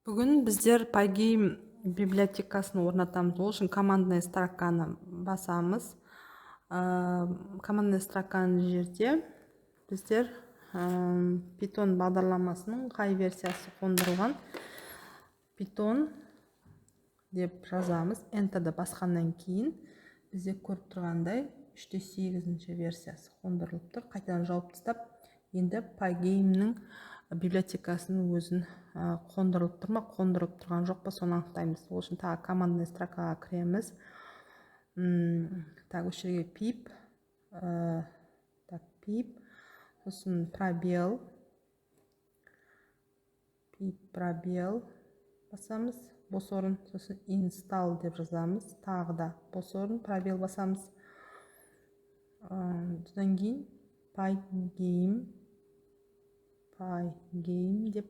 Бүгін біздер Pygame библиотекасын орнатамыз. Ол үшін командная строканы басамыз. Командная строканың жерде біздер Python бағдарламасының қай версиясы қондырылған Python деп жазамыз. Enterді басқаннан кейін бізде көріп тұрғандай 3.8 версиясы қондырылып тұр. Қайтадан жауып тастап, енді Pygame'нің библиотекасының өзін қондырылып тұр ма, қондырылып тұрған жоқ па, соны анықтаймыз. Ол үшін тағы командная строкаға кіреміз. Осы жерге pip, сосын пробел басамыз, бос орын, сосын install деп жазамыз, тағы да бос орын, пробел басамыз. Содан кейін Pygame деп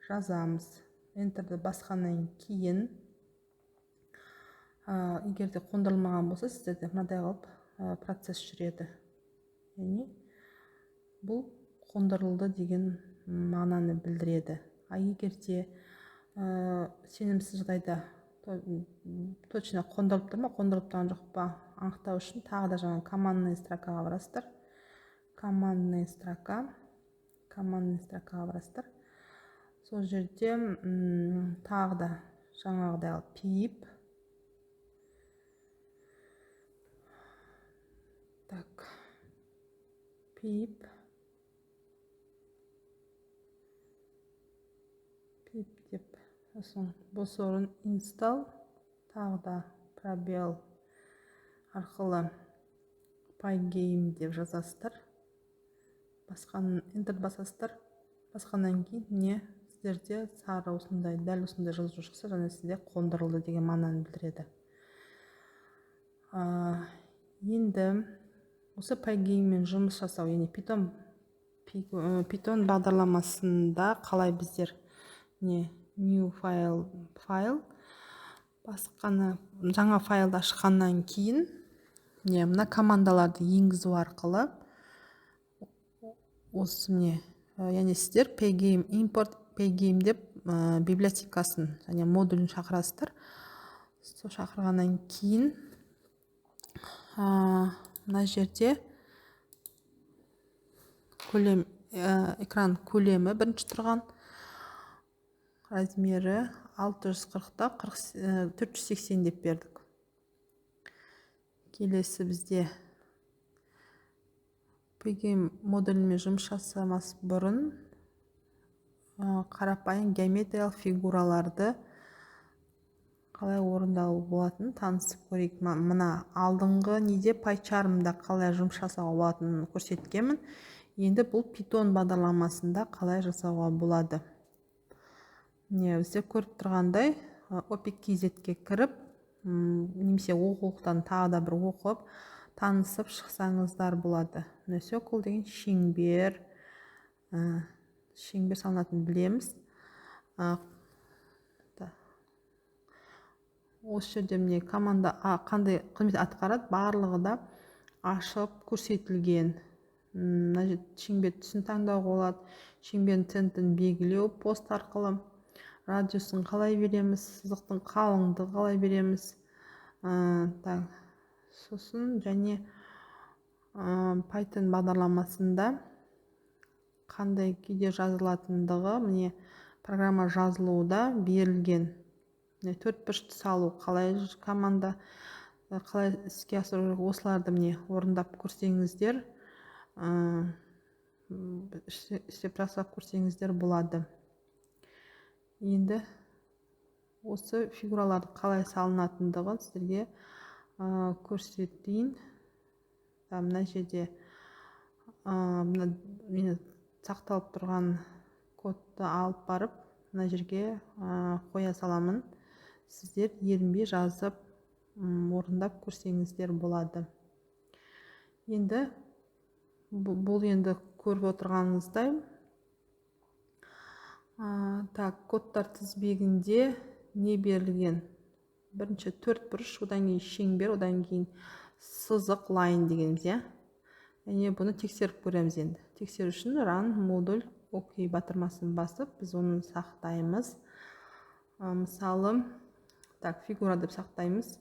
жазамыз. Enterді басқаннан кейін, егер де қондырылмаған болса, сіздерде мынадай қылып процесс жүреді. Яғни бұл қондырылды деген мағынаны білдіреді. Егер де сенімсіз жағдайда точно қондырылып тұр ма, қондырылып тұрған жоқ па анықтау үшін тағы да жаңа командная строкаға барасыздар. Командная строкаға барасыздар. Сол жерде тағы да жаңағыдай pip, деп сосын бос орын install, тағы да пробел арқылы Pygame деп жазасыздар. Enter басасыздар. Басқаннан кейін не сіздерде сары осындай, дәл осындай жазу шықса, және сізде қондырылды деген мағынаны білдіреді. Енді осы Pygame'мен жұмыс жасау, яғни Python бағдарламасында қалай біздер new файл басқаны, жаңа файлды ашқаннан кейін мына командаларды енгізу арқылы осы яғни сіздер Pygame import Pygame деп библиотекасын және модулін шақырасыздар. Сол шақырғаннан кейін мына жерде экран көлемі бірінші тұрған, размері 640-та 480 деп бердік. Келесі бізде Pygame модулімен жұмыс жасамас бұрын қарапайым геометриялық фигураларды қалай орындалу болатынын танысып көрейік. Мына алдыңғы неде PyCharm'да қалай жұмыс жасауға болатынын көрсеткенмін. Енді бұл Python бағдарламасында қалай жасауға болады. Бізде көріп тұрғандай OPKZ-ге кіріп, немесе оқулықтан тағы да бір оқып, танысып шықсаңыздар болады. Circle деген шеңбер салынатын білеміз. Осы жерде міне команда қандай қызмет атқарады, барлығы да ашып көрсетілген. Шеңбер түсін таңдауға болады, шеңбердің центрін белгілеу пост арқылы, радиусын қалай береміз, сызықтың қалыңдығын қалай береміз. Сосын және Python бағдарламасында қандай күйде жазылатындығы міне программа жазылуында берілген. 4 бұрышты салу қалай команда қалай іске асыру, осыларды міне орындап көрсеңіздер, істеп жасап көрсеңіздер болады. Енді осы фигураларды қалай салынатындығын сіздерге көрсетейін. Мына жерде сақталып тұрған кодты алып барып, мына жерге қоя саламын. Сіздер ерінбей жазып, орындап көрсеңіздер болады. Енді бұл енді көріп отырғаныңыздай кодтар тізбегінде не берілген? Бірінші 4 бұрыш, одан кейін шеңбер, одан кейін сызық, line дегеніміз. Және бұны тексеріп көреміз енді. Тексеру үшін run модуль OK батырмасын басып, біз оны сақтаймыз. мысалы так, фигура деп сақтаймыз.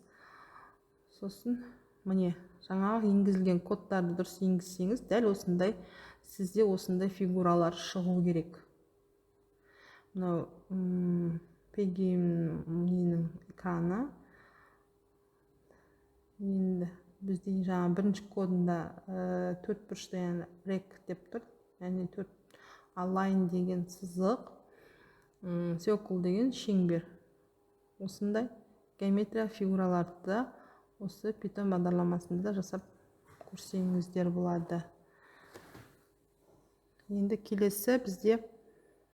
Сосын міне жаңағы енгізілген кодтарды дұрыс енгізсеңіз, дәл осындай сізде осындай фигуралар шығу керек. Мынау пегиннің экраны. Енді бізде жаңа бірінші кодында 4 бұрышты рек деп тұр, яғни 4 align деген сызық, circle деген шеңбер. Осындай геометрия фигураларды осы Python бағдарламасында жасап көрсеңіздер болады. Енді келесі бізде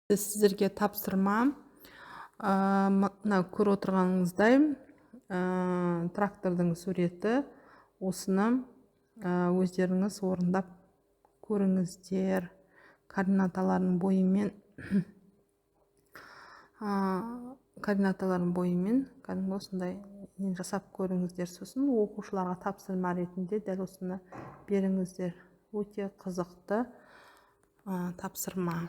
сіздерге тапсырма. Мына көріп отырғаныңыздай трактордың суреті. Осыны өздеріңіз орындап көріңіздер. Координаталарын бойымен кәдімгі осындай жасап көріңіздер. Сосын оқушыларға тапсырма ретінде дәл осыны беріңіздер. Өте қызықты тапсырма.